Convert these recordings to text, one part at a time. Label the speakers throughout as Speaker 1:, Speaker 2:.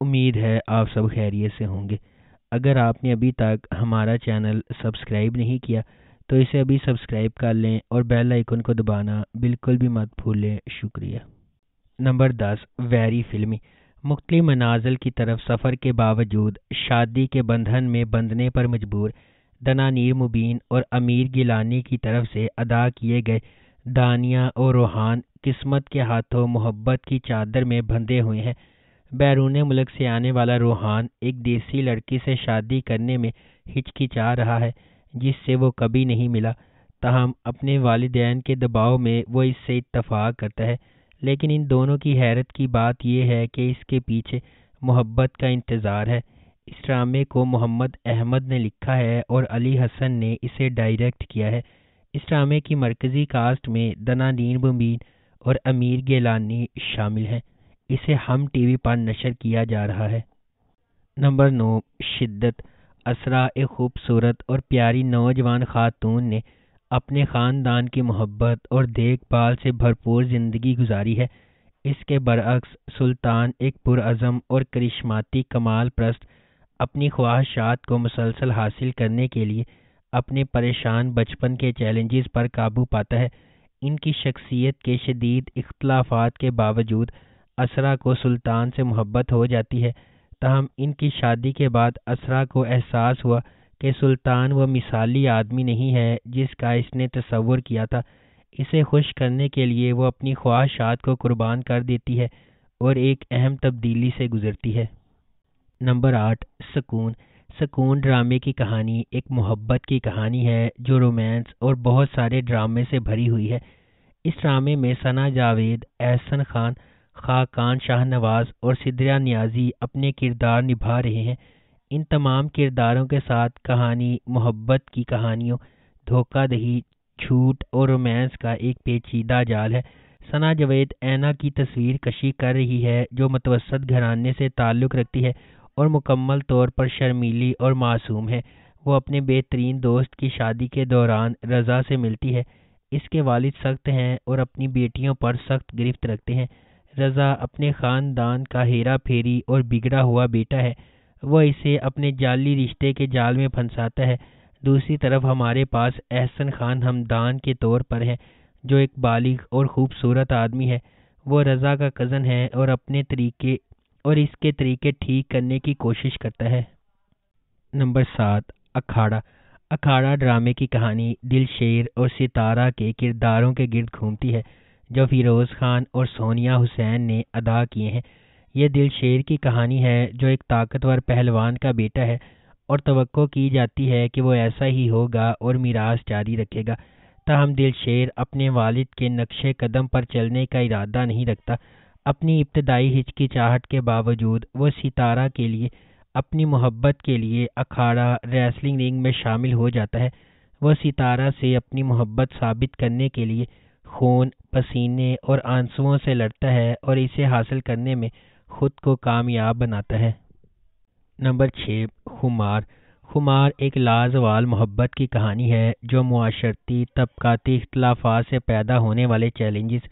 Speaker 1: امید ہے آپ سب خیریت سے ہوں گے۔ اگر آپ نے ابھی تک ہمارا چینل سبسکرائب نہیں کیا تو اسے ابھی سبسکرائب کر لیں اور بیل آئیکن کو دبانا بالکل بھی مت بھولیں۔ شکریہ۔ نمبر 10، ویری فلمی۔ مختلف منازل کی طرف سفر کے باوجود شادی کے بندھن میں بندھنے پر مجبور دنانیر مبین اور امیر گیلانی کی طرف سے ادا کیے گئے دانیہ اور روحان قسمت کے ہاتھوں محبت کی چادر میں بندھے ہوئے ہیں۔ بیرون ملک سے آنے والا روحان ایک دیسی لڑکی سے شادی کرنے میں ہچکچا رہا ہے جس سے وہ کبھی نہیں ملا، تاہم اپنے والدین کے دباؤ میں وہ اس سے اتفاق کرتا ہے، لیکن ان دونوں کی حیرت کی بات یہ ہے کہ اس کے پیچھے محبت کا انتظار ہے۔ اس ڈرامے کو محمد احمد نے لکھا ہے اور علی حسن نے اسے ڈائریکٹ کیا ہے۔ اس ڈرامے کی مرکزی کاسٹ میں دنانیر مبین اور امیر گیلانی شامل ہیں۔ اسے ہم ٹی وی پر نشر کیا جا رہا ہے۔ نمبر 9، شدت۔ اسرا ایک خوبصورت اور پیاری نوجوان خاتون نے اپنے خاندان کی محبت اور دیکھ بھال سے بھرپور زندگی گزاری ہے۔ اس کے برعکس سلطان ایک پرعزم اور کرشماتی کمال پرست اپنی خواہشات کو مسلسل حاصل کرنے کے لیے اپنے پریشان بچپن کے چیلنجز پر قابو پاتا ہے۔ ان کی شخصیت کے شدید اختلافات کے باوجود اسرا کو سلطان سے محبت ہو جاتی ہے، تاہم ان کی شادی کے بعد اسرا کو احساس ہوا کہ سلطان وہ مثالی آدمی نہیں ہے جس کا اس نے تصور کیا تھا۔ اسے خوش کرنے کے لیے وہ اپنی خواہشات کو قربان کر دیتی ہے اور ایک اہم تبدیلی سے گزرتی ہے۔ نمبر 8، سکون۔ سکون ڈرامے کی کہانی ایک محبت کی کہانی ہے جو رومانس اور بہت سارے ڈرامے سے بھری ہوئی ہے۔ اس ڈرامے میں ثنا جاوید، احسن خان، خاقان شاہ نواز اور سدرا نیازی اپنے کردار نبھا رہے ہیں۔ ان تمام کرداروں کے ساتھ کہانی محبت کی کہانیوں، دھوکہ دہی، جھوٹ اور رومانس کا ایک پیچیدہ جال ہے۔ ثنا جاوید اینا کی تصویر کشی کر رہی ہے جو متوسط گھرانے سے تعلق رکھتی ہے اور مکمل طور پر شرمیلی اور معصوم ہے۔ وہ اپنے بہترین دوست کی شادی کے دوران رضا سے ملتی ہے۔ اس کے والد سخت ہیں اور اپنی بیٹیوں پر سخت گرفت رکھتے ہیں۔ رضا اپنے خاندان کا ہیرا پھیری اور بگڑا ہوا بیٹا ہے، وہ اسے اپنے جعلی رشتے کے جال میں پھنساتا ہے۔ دوسری طرف ہمارے پاس احسن خان ہمدان کے طور پر ہے جو ایک بالغ اور خوبصورت آدمی ہے۔ وہ رضا کا کزن ہے اور اس کے طریقے ٹھیک کرنے کی کوشش کرتا ہے۔ نمبر 7، اکھاڑا۔ اکھاڑا ڈرامے کی کہانی دل شیر اور ستارہ کے کرداروں کے گرد گھومتی ہے جو فیروز خان اور سونیا حسین نے ادا کیے ہیں۔ یہ دل شیر کی کہانی ہے جو ایک طاقتور پہلوان کا بیٹا ہے اور توقع کی جاتی ہے کہ وہ ایسا ہی ہوگا اور میراث جاری رکھے گا، تاہم دل شیر اپنے والد کے نقش قدم پر چلنے کا ارادہ نہیں رکھتا۔ اپنی ابتدائی ہچکچاہٹ کے باوجود وہ ستارہ کے لیے اپنی محبت کے لیے اکھاڑا ریسلنگ رنگ میں شامل ہو جاتا ہے۔ وہ ستارہ سے اپنی محبت ثابت کرنے کے لیے خون، پسینے اور آنسوؤں سے لڑتا ہے اور اسے حاصل کرنے میں خود کو کامیاب بناتا ہے۔ نمبر 6، خمار۔ خمار ایک لازوال محبت کی کہانی ہے جو معاشرتی طبقاتی اختلافات سے پیدا ہونے والے چیلنجز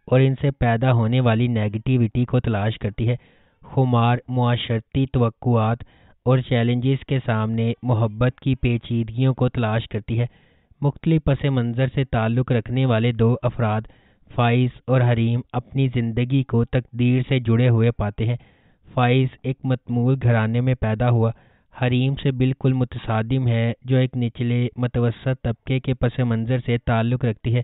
Speaker 1: اور ان سے پیدا ہونے والی نیگیٹیوٹی کو تلاش کرتی ہے۔ خمار معاشرتی توقعات اور چیلنجز کے سامنے محبت کی پیچیدگیوں کو تلاش کرتی ہے۔ مختلف پس منظر سے تعلق رکھنے والے دو افراد، فائز اور حریم، اپنی زندگی کو تقدیر سے جڑے ہوئے پاتے ہیں۔ فائز ایک متمول گھرانے میں پیدا ہوا حریم سے بالکل متصادم ہے جو ایک نچلے متوسط طبقے کے پس منظر سے تعلق رکھتی ہے۔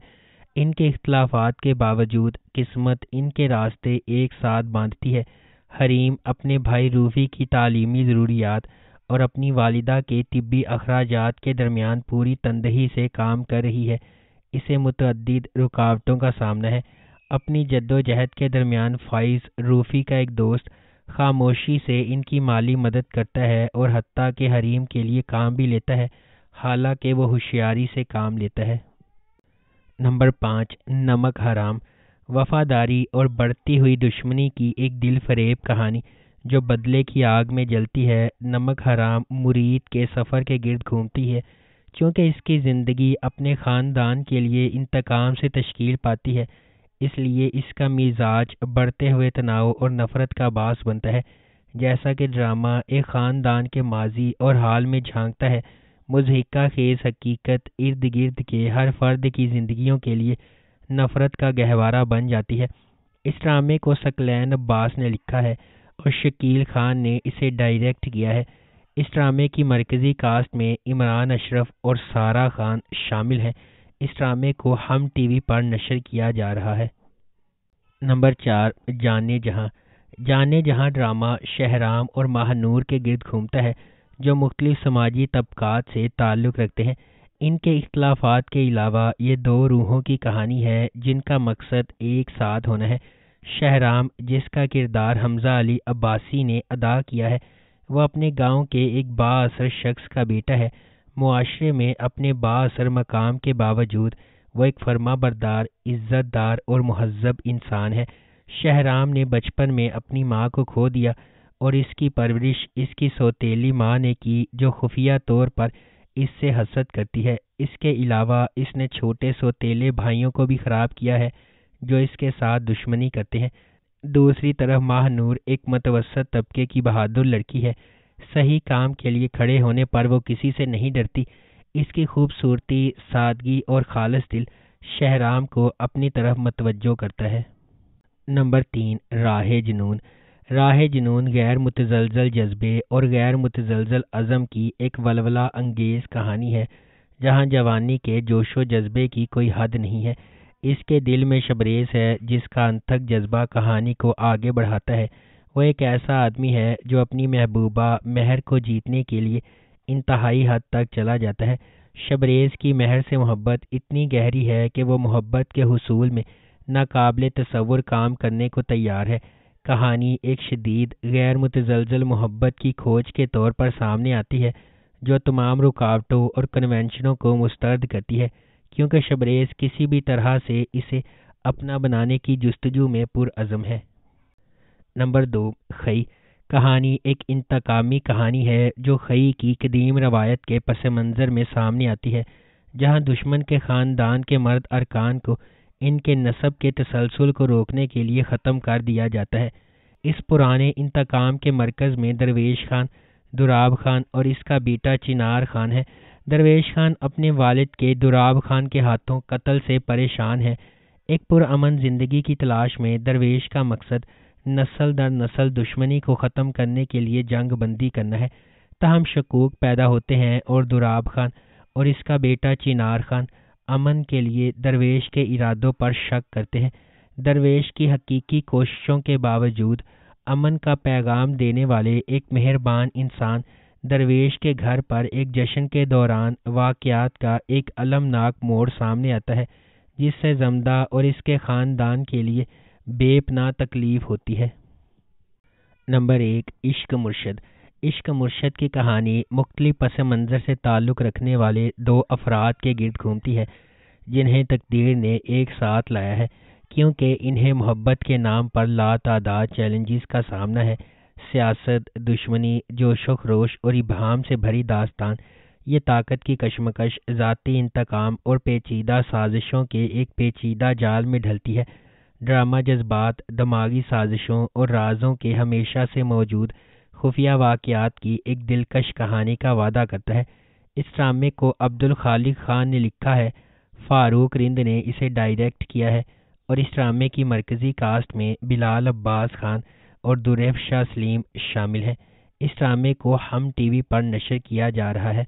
Speaker 1: ان کے اختلافات کے باوجود قسمت ان کے راستے ایک ساتھ باندھتی ہے۔ حریم اپنے بھائی روفی کی تعلیمی ضروریات اور اپنی والدہ کے طبی اخراجات کے درمیان پوری تندہی سے کام کر رہی ہے۔ اسے متعدد رکاوٹوں کا سامنا ہے۔ اپنی جدوجہد کے درمیان فائز روفی کا ایک دوست خاموشی سے ان کی مالی مدد کرتا ہے اور حتیٰ کہ حریم کے لیے کام بھی لیتا ہے، حالانکہ وہ ہوشیاری سے کام لیتا ہے۔ نمبر 5، نمک حرام۔ وفاداری اور بڑھتی ہوئی دشمنی کی ایک دل فریب کہانی جو بدلے کی آگ میں جلتی ہے۔ نمک حرام مرید کے سفر کے گرد گھومتی ہے۔ چونکہ اس کی زندگی اپنے خاندان کے لیے انتقام سے تشکیل پاتی ہے، اس لیے اس کا مزاج بڑھتے ہوئے تناؤ اور نفرت کا باعث بنتا ہے۔ جیسا کہ ڈرامہ ایک خاندان کے ماضی اور حال میں جھانکتا ہے، مضحکہ خیز حقیقت ارد گرد کے ہر فرد کی زندگیوں کے لیے نفرت کا گہوارہ بن جاتی ہے۔ اس ڈرامے کو ثقلین عباس نے لکھا ہے اور شکیل خان نے اسے ڈائریکٹ کیا ہے۔ اس ڈرامے کی مرکزی کاسٹ میں عمران اشرف اور سارہ خان شامل ہیں۔ اس ڈرامے کو ہم ٹی وی پر نشر کیا جا رہا ہے۔ نمبر 4، جانے جہاں۔ جانے جہاں ڈرامہ شہرام اور ماہ نور کے گرد گھومتا ہے، جو مختلف سماجی طبقات سے تعلق رکھتے ہیں۔ ان کے اختلافات کے علاوہ یہ دو روحوں کی کہانی ہے جن کا مقصد ایک ساتھ ہونا ہے۔ شہرام، جس کا کردار حمزہ علی عباسی نے ادا کیا ہے، وہ اپنے گاؤں کے ایک با اثر شخص کا بیٹا ہے۔ معاشرے میں اپنے با اثر مقام کے باوجود وہ ایک فرما بردار، عزت دار اور مہذب انسان ہے۔ شہرام نے بچپن میں اپنی ماں کو کھو دیا اور اس کی پرورش اس کی سوتیلی ماں نے کی، جو خفیہ طور پر اس سے حسد کرتی ہے۔ اس کے علاوہ اس نے چھوٹے سوتیلے بھائیوں کو بھی خراب کیا ہے جو اس کے ساتھ دشمنی کرتے ہیں۔ دوسری طرف ماہ نور ایک متوسط طبقے کی بہادر لڑکی ہے۔ صحیح کام کے لیے کھڑے ہونے پر وہ کسی سے نہیں ڈرتی۔ اس کی خوبصورتی، سادگی اور خالص دل شہرام کو اپنی طرف متوجہ کرتا ہے۔ نمبر 3، راہ جنون۔ راہ جنون غیر متزلزل جذبے اور غیر متزلزل عزم کی ایک ولولہ انگیز کہانی ہے، جہاں جوانی کے جوش و جذبے کی کوئی حد نہیں ہے۔ اس کے دل میں شبریز ہے جس کا انتھک جذبہ کہانی کو آگے بڑھاتا ہے۔ وہ ایک ایسا آدمی ہے جو اپنی محبوبہ مہر کو جیتنے کے لیے انتہائی حد تک چلا جاتا ہے۔ شبریز کی مہر سے محبت اتنی گہری ہے کہ وہ محبت کے حصول میں ناقابل تصور کام کرنے کو تیار ہے۔ کہانی ایک شدید غیر متزلزل محبت کی کھوج کے طور پر سامنے آتی ہے، جو تمام رکاوٹوں اور کنونشنوں کو مسترد کرتی ہے، کیونکہ شبریز کسی بھی طرح سے اسے اپنا بنانے کی جستجو میں پرعزم ہے۔ نمبر 2، خئی۔ کہانی ایک انتقامی کہانی ہے جو خئی کی قدیم روایت کے پس منظر میں سامنے آتی ہے، جہاں دشمن کے خاندان کے مرد ارکان کو ان کے نسب کے تسلسل کو روکنے کے لیے ختم کر دیا جاتا ہے۔ اس پرانے انتقام کے مرکز میں درویش خان، دراب خان اور اس کا بیٹا چنار خان ہے۔ درویش خان اپنے والد کے دراب خان کے ہاتھوں قتل سے پریشان ہے۔ ایک پرامن زندگی کی تلاش میں درویش کا مقصد نسل در نسل دشمنی کو ختم کرنے کے لیے جنگ بندی کرنا ہے۔ تاہم شکوک پیدا ہوتے ہیں اور دراب خان اور اس کا بیٹا چنار خان امن کے لیے درویش کے ارادوں پر شک کرتے ہیں۔ درویش کی حقیقی کوششوں کے باوجود امن کا پیغام دینے والے ایک مہربان انسان درویش کے گھر پر ایک جشن کے دوران واقعات کا ایک المناک موڑ سامنے آتا ہے، جس سے زمدہ اور اس کے خاندان کے لیے بے پناہ تکلیف ہوتی ہے۔ نمبر 1، عشق مرشد۔ عشق مرشد کی کہانی مختلف پس منظر سے تعلق رکھنے والے دو افراد کے گرد گھومتی ہے، جنہیں تقدیر نے ایک ساتھ لایا ہے، کیونکہ انہیں محبت کے نام پر لاتعداد چیلنجز کا سامنا ہے۔ سیاست، دشمنی، جوش و خروش اور ابہام سے بھری داستان، یہ طاقت کی کشمکش، ذاتی انتقام اور پیچیدہ سازشوں کے ایک پیچیدہ جال میں ڈھلتی ہے۔ ڈرامہ جذبات، دماغی سازشوں اور رازوں کے ہمیشہ سے موجود خفیہ واقعات کی ایک دلکش کہانی کا وعدہ کرتا ہے۔ اس ڈرامے کو عبدالخالق خان نے لکھا ہے، فاروق رند نے اسے ڈائریکٹ کیا ہے، اور اس ڈرامے کی مرکزی کاسٹ میں بلال عباس خان اور درفشا سلیم شامل ہیں۔ اس ڈرامے کو ہم ٹی وی پر نشر کیا جا رہا ہے۔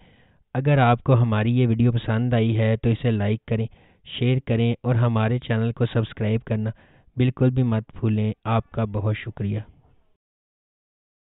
Speaker 1: اگر آپ کو ہماری یہ ویڈیو پسند آئی ہے تو اسے لائک کریں، شیئر کریں اور ہمارے چینل کو سبسکرائب کرنا بالکل بھی مت بھولیں۔ آپ کا بہت شکریہ۔